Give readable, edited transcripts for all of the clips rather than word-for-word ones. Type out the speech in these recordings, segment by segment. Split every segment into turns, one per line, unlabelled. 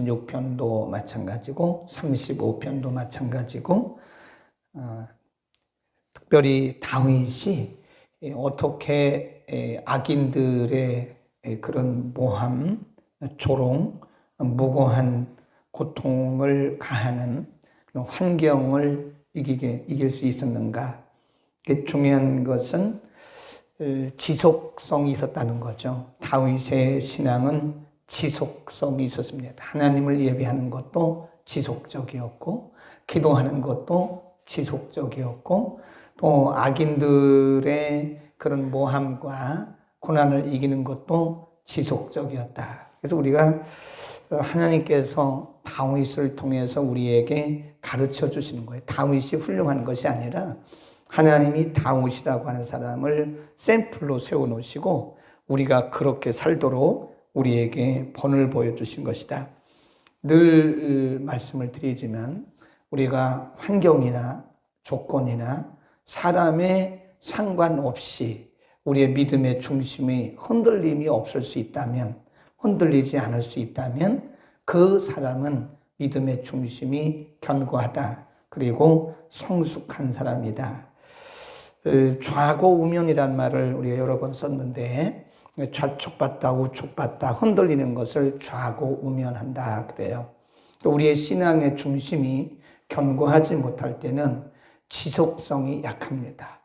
26편도 마찬가지고 35편도 마찬가지고 특별히 다윗이 어떻게 악인들의 그런 모함, 조롱, 무고한 고통을 가하는 그런 환경을 이길 수 있었는가. 중요한 것은 지속성이 있었다는 거죠. 다윗의 신앙은 지속성이 있었습니다. 하나님을 예배하는 것도 지속적이었고, 기도하는 것도 지속적이었고, 또 악인들의 그런 모함과 고난을 이기는 것도 지속적이었다. 그래서 우리가 하나님께서 다윗을 통해서 우리에게 가르쳐 주시는 거예요. 다윗이 훌륭한 것이 아니라 하나님이 다윗이라고 하는 사람을 샘플로 세워놓으시고 우리가 그렇게 살도록 우리에게 본을 보여주신 것이다. 늘 말씀을 드리지만 우리가 환경이나 조건이나 사람에 상관없이 우리의 믿음의 중심이 흔들림이 없을 수 있다면, 흔들리지 않을 수 있다면 그 사람은 믿음의 중심이 견고하다. 그리고 성숙한 사람이다. 좌고우면이란 말을 우리가 여러 번 썼는데 좌촉받다, 우촉받다, 흔들리는 것을 좌고우면한다 그래요. 또 우리의 신앙의 중심이 견고하지 못할 때는 지속성이 약합니다.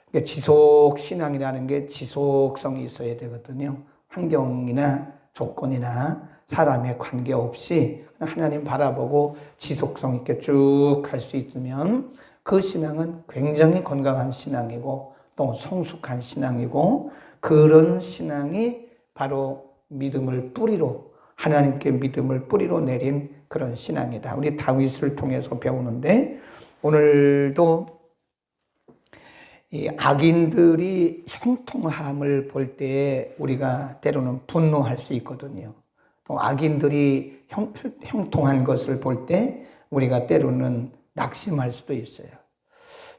그러니까 지속신앙이라는 게 지속성이 있어야 되거든요. 환경이나 조건이나 사람에 관계없이 하나님 바라보고 지속성 있게 쭉 갈 수 있으면 그 신앙은 굉장히 건강한 신앙이고 또 성숙한 신앙이고 그런 신앙이 바로 믿음을 뿌리로 하나님께 믿음을 뿌리로 내린 그런 신앙이다. 우리 다윗을 통해서 배우는데 오늘도 이 악인들이 형통함을 볼 때 우리가 때로는 분노할 수 있거든요. 또 악인들이 형통한 것을 볼 때 우리가 때로는 낙심할 수도 있어요.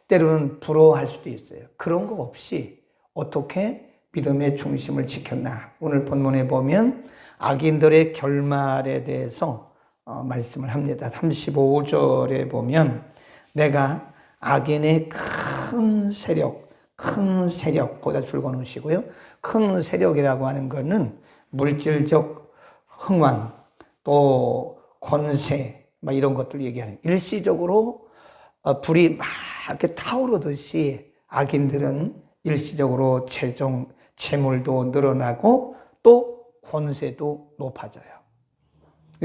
때로는 부러워할 수도 있어요. 그런 거 없이 어떻게 믿음의 중심을 지켰나. 오늘 본문에 보면 악인들의 결말에 대해서 말씀을 합니다. 35절에 보면 내가 악인의 큰 세력, 거기다 줄거 놓으시고요. 큰 세력이라고 하는 것은 물질적 흥왕, 또 권세, 막 이런 것들 얘기하는. 일시적으로 불이 막 이렇게 타오르듯이 악인들은 일시적으로 재물도 늘어나고 또 권세도 높아져요.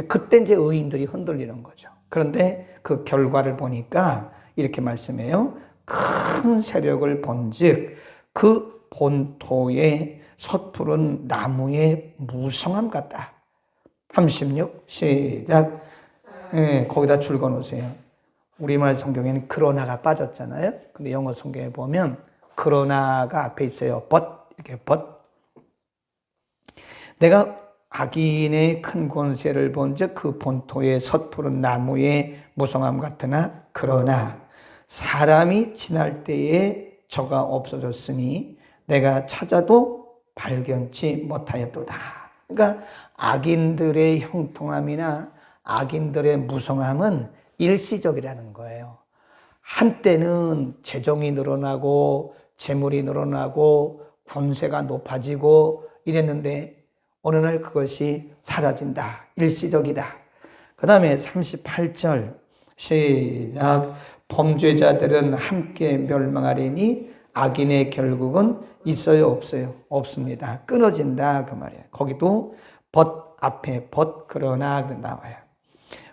그때 이제 의인들이 흔들리는 거죠. 그런데 그 결과를 보니까 이렇게 말씀해요. 큰 세력을 본즉 그 본토의 섣부른 나무의 무성함 같다. 36 시작. 거기다 줄거 놓으세요. 우리말 성경에는 그러나가 빠졌잖아요. 근데 영어 성경에 보면 그러나가 앞에 있어요. but 이렇게 but. 내가 악인의 큰 권세를 본즉 그 본토의 섣부른 나무의 무성함 같으나 그러나 사람이 지날 때에 저가 없어졌으니 내가 찾아도 발견치 못하였도다. 그러니까 악인들의 형통함이나 악인들의 무성함은 일시적이라는 거예요. 한때는 재정이 늘어나고 재물이 늘어나고 권세가 높아지고 이랬는데 어느 날 그것이 사라진다. 일시적이다. 그 다음에 38절 시작. 범죄자들은 함께 멸망하리니 악인의 결국은 있어요 없어요? 없습니다. 끊어진다 그 말이에요. 거기도 but 앞에 but 그러나 나와요.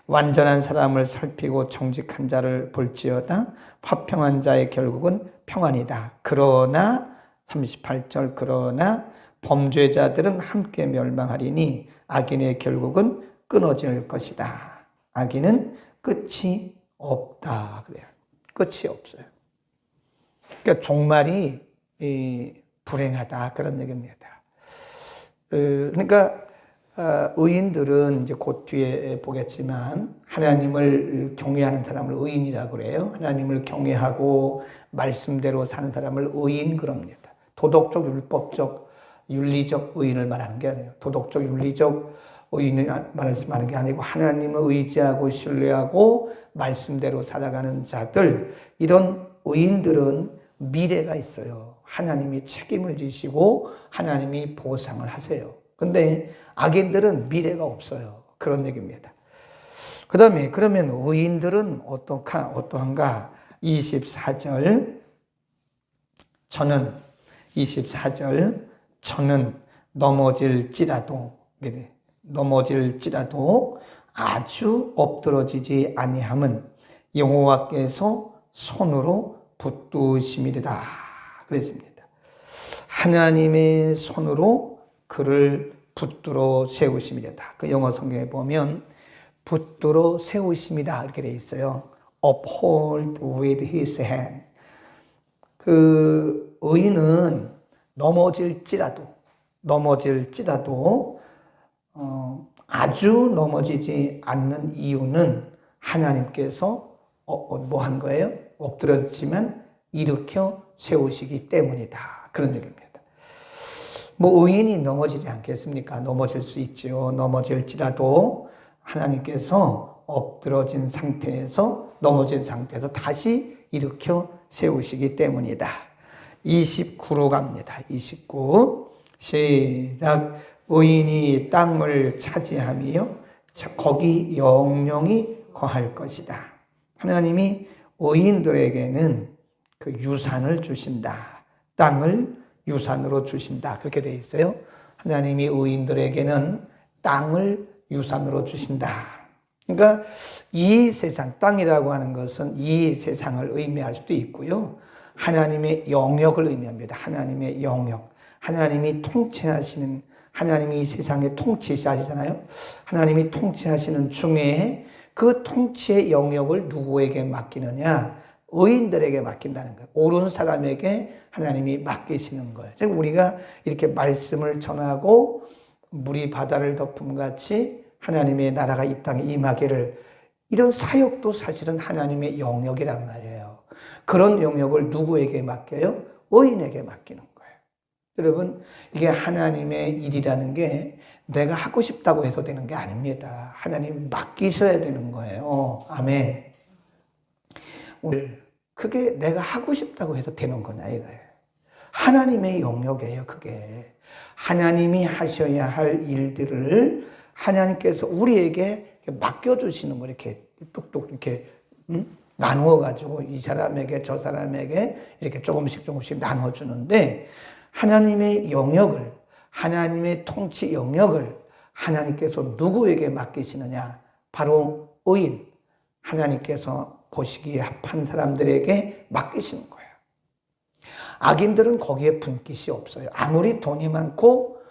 완전한 사람을 살피고 정직한 자를 볼지어다 화평한 자의 결국은 평안이다. 그러나 38절 그러나 범죄자들은 함께 멸망하리니 악인의 결국은 끊어질 것이다. 악인은 끝이 없다 그래요. 끝이 없어요. 그러니까 종말이 불행하다 그런 얘기입니다. 그러니까 의인들은 이제 곧 뒤에 보겠지만 하나님을 경외하는 사람을 의인이라고 그래요. 하나님을 경외하고 말씀대로 사는 사람을 의인 그럽니다. 도덕적, 율법적, 윤리적 의인을 말하는 게 아니에요. 도덕적, 윤리적 의인이 말씀하는 게 아니고 하나님을 의지하고 신뢰하고 말씀대로 살아가는 자들, 이런 의인들은 미래가 있어요. 하나님이 책임을 지시고 하나님이 보상을 하세요. 근데 악인들은 미래가 없어요. 그런 얘기입니다. 그 다음에 그러면 의인들은 어떠한가? 24절 저는 넘어질지라도 아주 엎드러지지 아니함은 여호와께서 손으로 붙드심이리다 그랬습니다. 하나님의 손으로 그를 붙들어 세우심이리다. 그 영어 성경에 보면 붙들어 세우심이다 이렇게 되어 있어요. Uphold with his hand. 그 의인은 넘어질지라도 아주 넘어지지 않는 이유는 하나님께서 뭐 한 거예요? 엎드렸지만 일으켜 세우시기 때문이다. 그런 얘기입니다. 뭐 의인이 넘어지지 않겠습니까? 넘어질 수 있죠. 넘어질지라도 하나님께서 넘어진 상태에서 다시 일으켜 세우시기 때문이다. 29로 갑니다. 29 시작. 의인이 땅을 차지하며 거기 영영이 거할 것이다. 하나님이 의인들에게는 그 유산을 주신다. 땅을 유산으로 주신다. 그렇게 되어 있어요. 하나님이 의인들에게는 땅을 유산으로 주신다. 그러니까 이 세상, 땅이라고 하는 것은 이 세상을 의미할 수도 있고요. 하나님의 영역을 의미합니다. 하나님의 영역. 하나님이 통치하시는, 하나님이 이 세상에 통치하시잖아요. 하나님이 통치하시는 중에 그 통치의 영역을 누구에게 맡기느냐? 의인들에게 맡긴다는 거예요. 옳은 사람에게 하나님이 맡기시는 거예요. 즉 우리가 이렇게 말씀을 전하고 물이 바다를 덮음같이 하나님의 나라가 이 땅에 임하기를, 이런 사역도 사실은 하나님의 영역이란 말이에요. 그런 영역을 누구에게 맡겨요? 의인에게 맡기는 거예요. 여러분, 이게 하나님의 일이라는 게 내가 하고 싶다고 해서 되는 게 아닙니다. 하나님 맡기셔야 되는 거예요. 아멘. 오늘 그게 내가 하고 싶다고 해서 되는 거냐 이거예요. 하나님의 영역이에요. 그게 하나님이 하셔야 할 일들을 하나님께서 우리에게 맡겨주시는 거, 이렇게 뚝뚝 이렇게 나누어가지고 이 사람에게 저 사람에게 이렇게 조금씩 나눠주는데, 하나님의 영역을, 하나님의 통치 영역을 하나님께서 누구에게 맡기시느냐? 바로 의인, 하나님께서 보시기에 합한 사람들에게 맡기시는 거예요. 악인들은 거기에 분깃이 없어요. 아무리 돈이 많고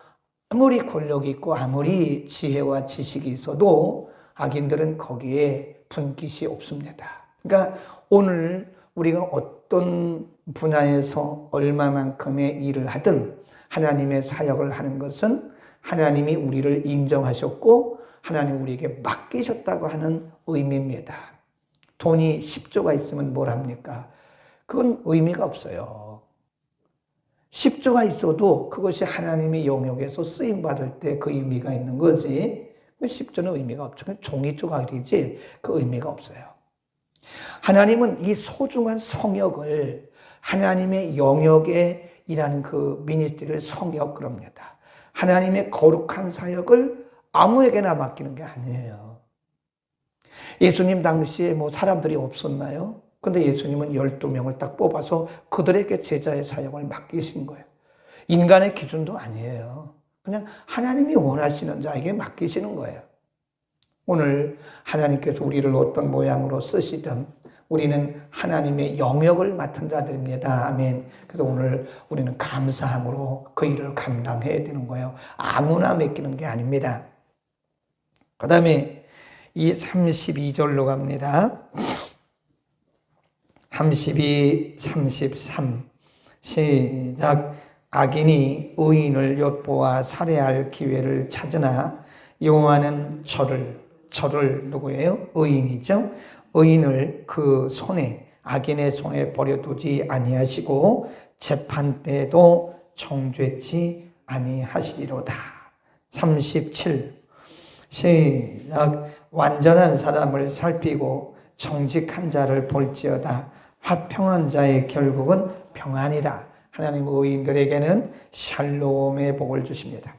아무리 권력이 있고 아무리 지혜와 지식이 있어도 악인들은 거기에 분깃이 없습니다. 그러니까 오늘 우리가 어떤 분야에서 얼마만큼의 일을 하든 하나님의 사역을 하는 것은 하나님이 우리를 인정하셨고 하나님 우리에게 맡기셨다고 하는 의미입니다. 돈이 10조가 있으면 뭘 합니까? 그건 의미가 없어요. 10조가 있어도 그것이 하나님의 영역에서 쓰임받을 때 그 의미가 있는 거지, 10조는 의미가 없죠. 종이 조각이지 그 의미가 없어요. 하나님은 이 소중한 성역을, 하나님의 영역에 일하는 그 미니스트리를 성역 그럽니다. 하나님의 거룩한 사역을 아무에게나 맡기는 게 아니에요. 예수님 당시에 뭐 사람들이 없었나요? 근데 예수님은 12명을 딱 뽑아서 그들에게 제자의 사역을 맡기신 거예요. 인간의 기준도 아니에요. 그냥 하나님이 원하시는 자에게 맡기시는 거예요. 오늘 하나님께서 우리를 어떤 모양으로 쓰시든 우리는 하나님의 영역을 맡은 자들입니다. 아멘. 그래서 오늘 우리는 감사함으로 그 일을 감당해야 되는 거예요. 아무나 맡기는 게 아닙니다. 그 다음에 이 32절로 갑니다. 32, 33 시작. 악인이 의인을 엿보아 살해할 기회를 찾으나 여호와는 저를 누구예요? 의인이죠. 의인을 그 손에, 악인의 손에 버려두지 아니하시고 재판 때도 정죄치 아니하시리로다. 37 시작. 완전한 사람을 살피고 정직한 자를 볼지어다. 화평한 자의 결국은 평안이다. 하나님 의인들에게는 샬롬의 복을 주십니다.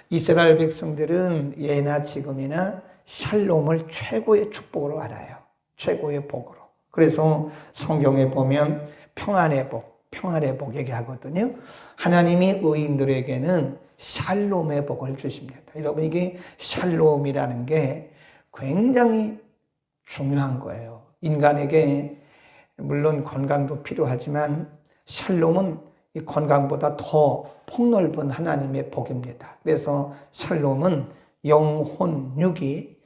이스라엘 백성들은 예나 지금이나 샬롬을 최고의 축복으로 알아요. 최고의 복으로. 그래서 성경에 보면 평안의 복 얘기하거든요. 하나님이 의인들에게는 샬롬의 복을 주십니다. 여러분, 이게 샬롬이라는 게 굉장히 중요한 거예요. 인간에게 물론 건강도 필요하지만 샬롬은 이 건강보다 더 폭넓은 하나님의 복입니다. 그래서 샬롬은 영혼육이,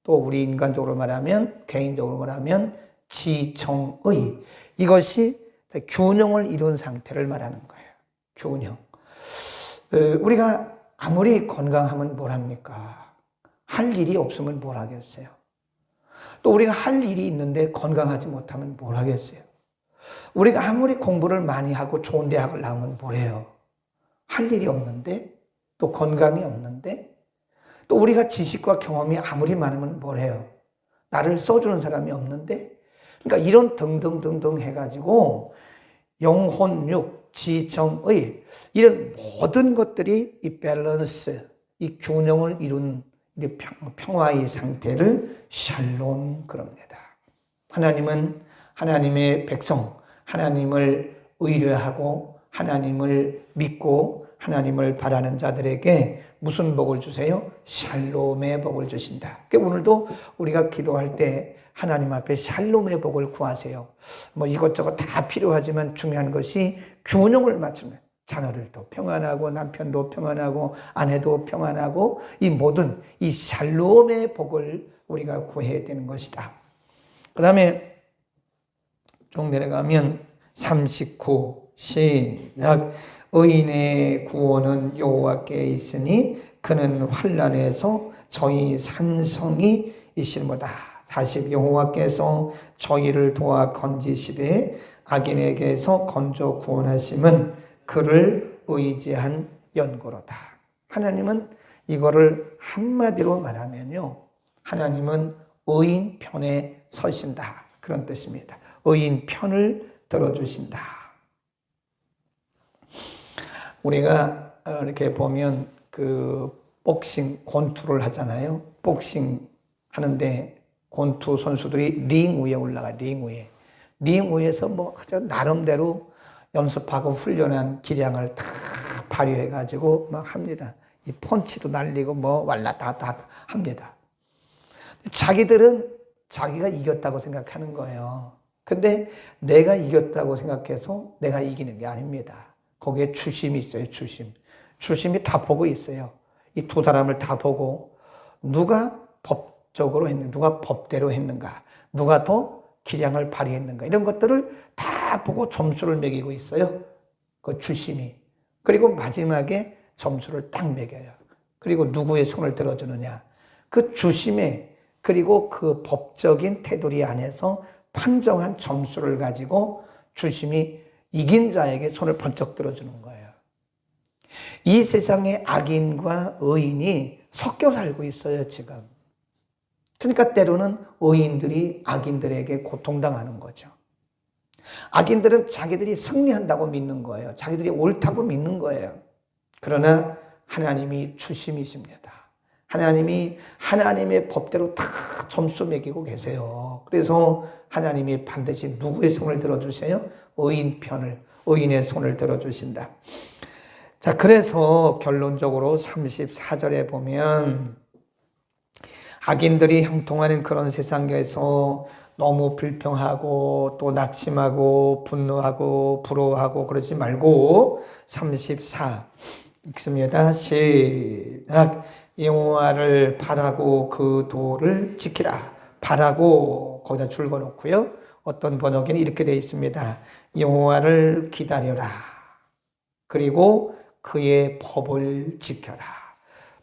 또 우리 인간적으로 말하면, 개인적으로 말하면 지정의, 이것이 균형을 이룬 상태를 말하는 거예요. 균형. 우리가 아무리 건강하면 뭘 합니까? 할 일이 없으면 뭘 하겠어요? 또 우리가 할 일이 있는데 건강하지 못하면 뭘 하겠어요? 우리가 아무리 공부를 많이 하고 좋은 대학을 나오면 뭘 해요? 할 일이 없는데, 또 건강이 없는데, 또 우리가 지식과 경험이 아무리 많으면 뭘 해요? 나를 써주는 사람이 없는데, 그러니까 이런 등등등등 해가지고 영혼육, 지정의, 이런 모든 것들이 이 밸런스, 이 균형을 이룬 평화의 상태를 샬롬 그럽니다. 하나님은 하나님의 백성, 하나님을 의뢰하고 하나님을 믿고 하나님을 바라는 자들에게 무슨 복을 주세요? 샬롬의 복을 주신다. 그러니까 오늘도 우리가 기도할 때 하나님 앞에 샬롬의 복을 구하세요. 뭐 이것저것 다 필요하지만 중요한 것이 균형을 맞추면 자녀들도 평안하고 남편도 평안하고 아내도 평안하고 이 모든 이 샬롬의 복을 우리가 구해야 되는 것이다. 그 다음에 쭉 내려가면 39 시작. 의인의 구원은 여호와께 있으니 그는 환난에서 저희 산성이 이실모다. 40 여호와께서 저희를 도와 건지시되 악인에게서 건져 구원하심은 그를 의지한 연고로다. 하나님은 이거를 한마디로 말하면요, 하나님은 의인 편에 서신다, 그런 뜻입니다. 의인 편을 들어주신다. 우리가 이렇게 보면 그 복싱 권투를 하잖아요. 복싱 하는데 권투 선수들이 링 위에 올라가, 링 위에서 뭐 나름대로 연습하고 훈련한 기량을 다 발휘해가지고 막 합니다. 이 펀치도 날리고 뭐 왈라다다 합니다. 자기들은 자기가 이겼다고 생각하는 거예요. 근데 내가 이겼다고 생각해서 내가 이기는 게 아닙니다. 거기에 주심이 있어요, 주심. 주심이 다 보고 있어요. 이 두 사람을 다 보고 누가 법적으로 했는가, 누가 법대로 했는가, 누가 더 기량을 발휘했는가, 이런 것들을 다 보고 점수를 매기고 있어요. 그 주심이. 그리고 마지막에 점수를 딱 매겨요. 그리고 누구의 손을 들어주느냐. 그 주심에, 그리고 그 법적인 테두리 안에서 판정한 점수를 가지고 주심이 이긴 자에게 손을 번쩍 들어주는 거예요. 이 세상에 악인과 의인이 섞여 살고 있어요, 지금. 그러니까 때로는 의인들이 악인들에게 고통당하는 거죠. 악인들은 자기들이 승리한다고 믿는 거예요. 자기들이 옳다고 믿는 거예요. 그러나 하나님이 주심이십니다. 하나님이 하나님의 법대로 다 점수 매기고 계세요. 그래서 하나님이 반드시 누구의 손을 들어주세요? 의인 편을, 의인의 손을 들어주신다. 자, 그래서 결론적으로 34절에 보면 악인들이 형통하는 그런 세상에서 너무 불평하고 또 낙심하고 분노하고 부러워하고 그러지 말고 34 읽습니다. 시작. 여호와를 바라고 그 도를 지키라. 바라고 거기다 줄 그어놓고요. 어떤 번역에는 이렇게 되어 있습니다. 여호와를 기다려라. 그리고 그의 법을 지켜라.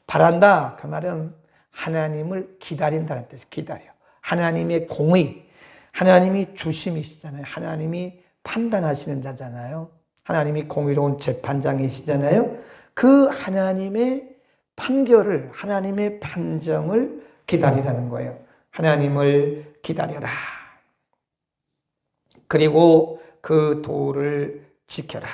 바란다. 그 말은 하나님을 기다린다는 뜻이에요. 기다려. 하나님의 공의, 하나님이 주심이시잖아요. 하나님이 판단하시는 자잖아요. 하나님이 공의로운 재판장이시잖아요. 그 하나님의 판결을, 하나님의 판정을 기다리라는 거예요. 하나님을 기다려라. 그리고 그 도를 지켜라.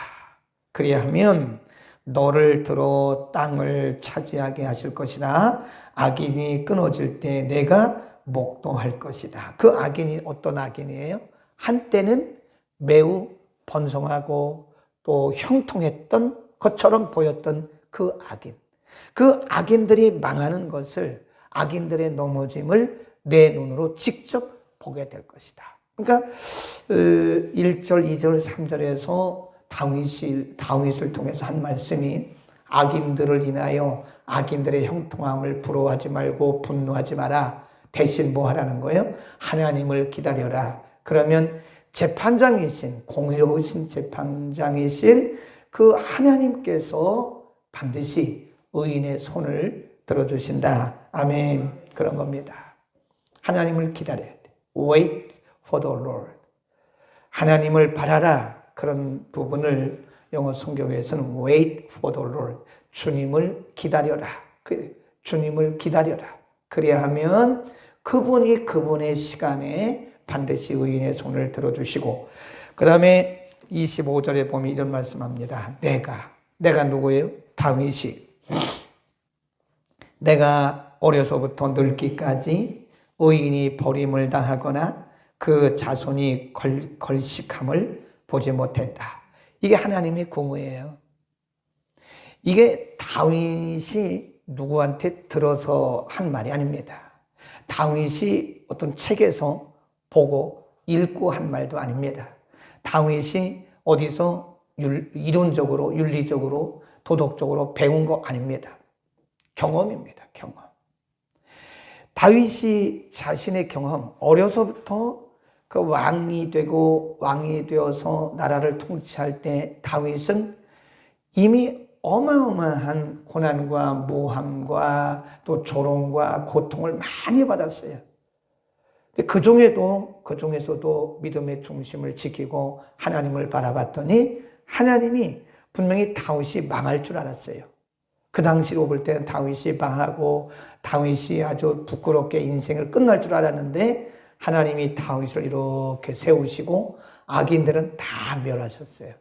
그리하면 너를 들어 땅을 차지하게 하실 것이라. 악인이 끊어질 때 내가 목도할 것이다. 그 악인이 어떤 악인이에요? 한때는 매우 번성하고 또 형통했던 것처럼 보였던 그 악인. 그 악인들이 망하는 것을, 악인들의 넘어짐을 내 눈으로 직접 보게 될 것이다. 그러니까 1절, 2절, 3절에서 다윗을 통해서 한 말씀이 악인들을 인하여 악인들의 형통함을 부러워하지 말고 분노하지 마라. 대신 뭐 하라는 거예요? 하나님을 기다려라. 그러면 재판장이신, 공의로우신 재판장이신 그 하나님께서 반드시 의인의 손을 들어주신다. 아멘. 그런 겁니다. 하나님을 기다려야 돼. Wait for the Lord. 하나님을 바라라. 그런 부분을 영어 성경에서는 wait for the Lord. 주님을 기다려라. 주님을 기다려라. 그래야 하면 그분이 그분의 시간에 반드시 의인의 손을 들어주시고, 그 다음에 25절에 보면 이런 말씀합니다. 내가 누구예요? 다윗이. 내가 어려서부터 늙기까지 의인이 버림을 당하거나 그 자손이 걸식함을 보지 못했다. 이게 하나님의 공의예요. 이게 다윗이 누구한테 들어서 한 말이 아닙니다. 다윗이 어떤 책에서 보고 읽고 한 말도 아닙니다. 다윗이 어디서 이론적으로, 윤리적으로, 도덕적으로 배운 거 아닙니다. 경험입니다. 경험. 다윗이 자신의 경험, 어려서부터 그 왕이 되어서 나라를 통치할 때 다윗은 이미 어마어마한 고난과 모함과 또 조롱과 고통을 많이 받았어요. 그 중에서도 믿음의 중심을 지키고 하나님을 바라봤더니 하나님이 분명히 다윗이 망할 줄 알았어요. 그 당시로 볼 때는 다윗이 망하고 다윗이 아주 부끄럽게 인생을 끝날 줄 알았는데 하나님이 다윗을 이렇게 세우시고 악인들은 다 멸하셨어요.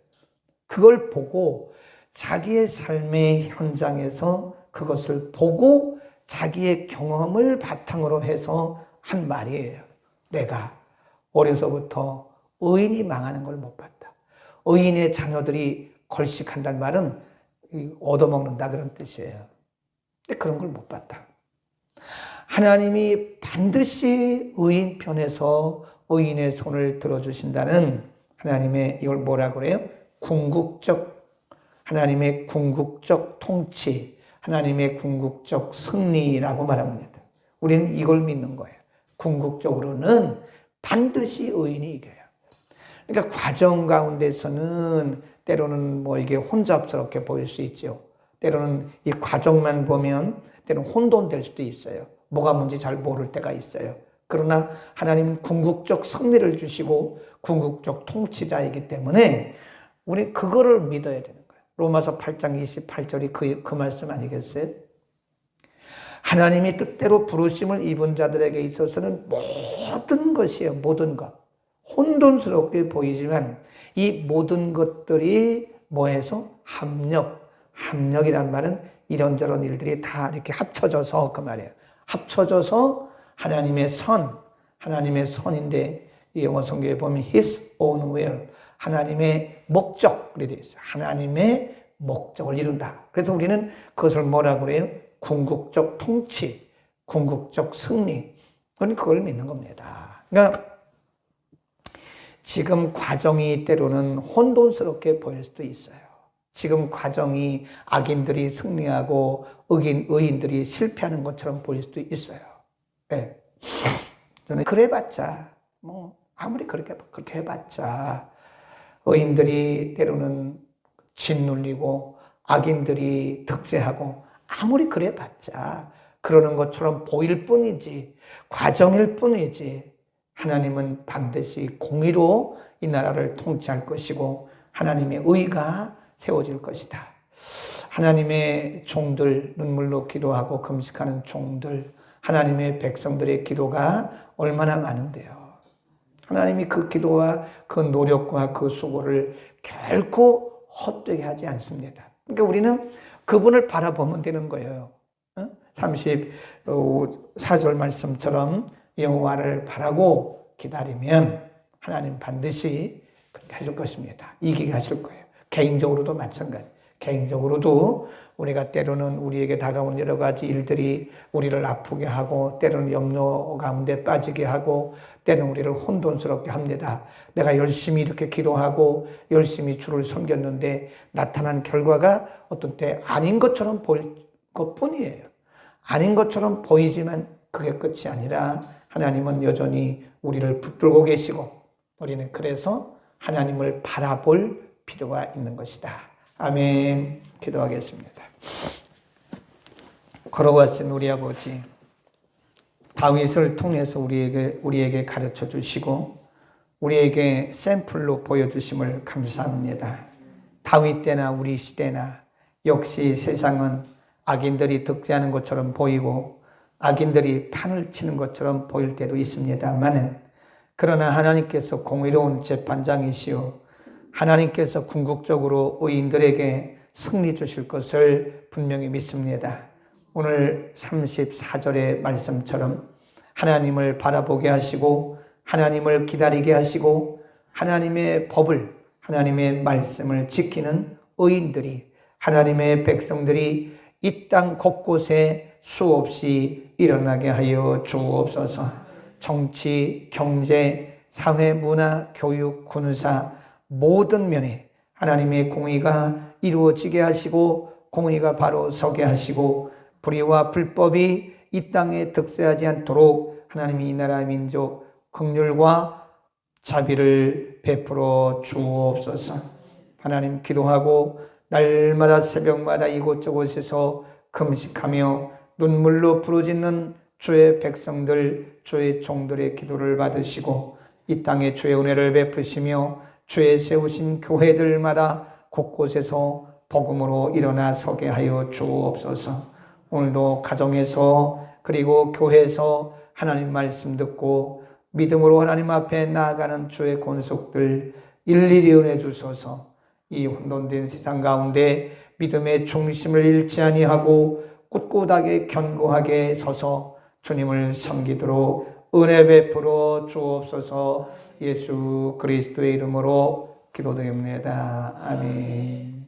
그걸 보고 자기의 삶의 현장에서 그것을 보고 자기의 경험을 바탕으로 해서 한 말이에요. 내가 어려서부터 의인이 망하는 걸 못 봤다. 의인의 자녀들이 걸식한다는 말은 얻어먹는다 그런 뜻이에요. 근데 그런 걸 못 봤다. 하나님이 반드시 의인 편에서 의인의 손을 들어주신다는 하나님의 이걸 뭐라 그래요? 하나님의 궁극적 통치, 하나님의 궁극적 승리라고 말합니다. 우리는 이걸 믿는 거예요. 궁극적으로는 반드시 의인이 이겨요. 그러니까 과정 가운데서는 때로는 뭐 이게 혼잡스럽게 보일 수 있죠. 때로는 이 과정만 보면 때로는 혼돈될 수도 있어요. 뭐가 뭔지 잘 모를 때가 있어요. 그러나 하나님은 궁극적 승리를 주시고 궁극적 통치자이기 때문에 우리 그거를 믿어야 되는 거예요. 로마서 8장 28절이 그 말씀 아니겠어요? 하나님이 뜻대로 부르심을 입은 자들에게 있어서는 모든 것이에요. 모든 것. 혼돈스럽게 보이지만 이 모든 것들이 뭐해서 합력이란 말은 이런저런 일들이 다 이렇게 합쳐져서 그 말이에요. 합쳐져서 하나님의 선인데 이 영어 성경에 보면 His own will, 하나님의 목적 그렇게 되어 있어요. 하나님의 목적을 이룬다. 그래서 우리는 그것을 뭐라고 그래요? 궁극적 통치, 궁극적 승리. 우리는 그걸 믿는 겁니다. 그러니까 지금 과정이 때로는 혼돈스럽게 보일 수도 있어요. 지금 과정이 악인들이 승리하고 의인들이 실패하는 것처럼 보일 수도 있어요. 네. 저는 그래봤자 아무리 그렇게 해봤자 의인들이 때로는 짓눌리고 악인들이 득세하고 아무리 그래봤자 그러는 것처럼 보일 뿐이지 과정일 뿐이지 하나님은 반드시 공의로 이 나라를 통치할 것이고 하나님의 의가 세워질 것이다. 하나님의 종들, 눈물로 기도하고 금식하는 종들, 하나님의 백성들의 기도가 얼마나 많은데요. 하나님이 그 기도와 그 노력과 그 수고를 결코 헛되게 하지 않습니다. 그러니까 우리는 그분을 바라보면 되는 거예요. 34절 말씀처럼 여호와를 바라고 기다리면 하나님 반드시 그렇게 해줄 것입니다. 이기게 하실 거예요. 개인적으로도 마찬가지. 개인적으로도 우리가 때로는 우리에게 다가오는 여러 가지 일들이 우리를 아프게 하고 때로는 염려 가운데 빠지게 하고 때로는 우리를 혼돈스럽게 합니다. 내가 열심히 이렇게 기도하고 열심히 주를 섬겼는데 나타난 결과가 어떤 때 아닌 것처럼 보일 것뿐이에요. 아닌 것처럼 보이지만 그게 끝이 아니라 하나님은 여전히 우리를 붙들고 계시고 우리는 그래서 하나님을 바라볼 필요가 있는 것이다. 아멘. 기도하겠습니다. 걸어가신 우리 아버지, 다윗을 통해서 우리에게 가르쳐 주시고 우리에게 샘플로 보여주심을 감사합니다. 다윗 때나 우리 시대나 역시 세상은 악인들이 득세하는 것처럼 보이고 악인들이 판을 치는 것처럼 보일 때도 있습니다만은 그러나 하나님께서 공의로운 재판장이시오 하나님께서 궁극적으로 의인들에게 승리 주실 것을 분명히 믿습니다. 오늘 34절의 말씀처럼 하나님을 바라보게 하시고 하나님을 기다리게 하시고 하나님의 법을 하나님의 말씀을 지키는 의인들이 하나님의 백성들이 이 땅 곳곳에 수없이 일어나게 하여 주옵소서. 정치, 경제, 사회, 문화, 교육, 군사 모든 면에 하나님의 공의가 이루어지게 하시고 공의가 바로 서게 하시고 불의와 불법이 이 땅에 득세하지 않도록 하나님이 이 나라 민족 긍휼과 자비를 베풀어 주옵소서. 하나님 기도하고 날마다 새벽마다 이곳저곳에서 금식하며 눈물로 부르짖는 주의 백성들, 주의 종들의 기도를 받으시고 이 땅에 주의 은혜를 베푸시며 주의 세우신 교회들마다 곳곳에서 복음으로 일어나 서게 하여 주옵소서. 오늘도 가정에서 그리고 교회에서 하나님 말씀 듣고 믿음으로 하나님 앞에 나아가는 주의 권속들 일일이 은혜 주소서. 이 혼돈된 세상 가운데 믿음의 중심을 잃지 아니하고 꿋꿋하게 견고하게 서서 주님을 섬기도록 은혜 베풀어 주옵소서. 예수 그리스도의 이름으로 기도드립니다. 아멘.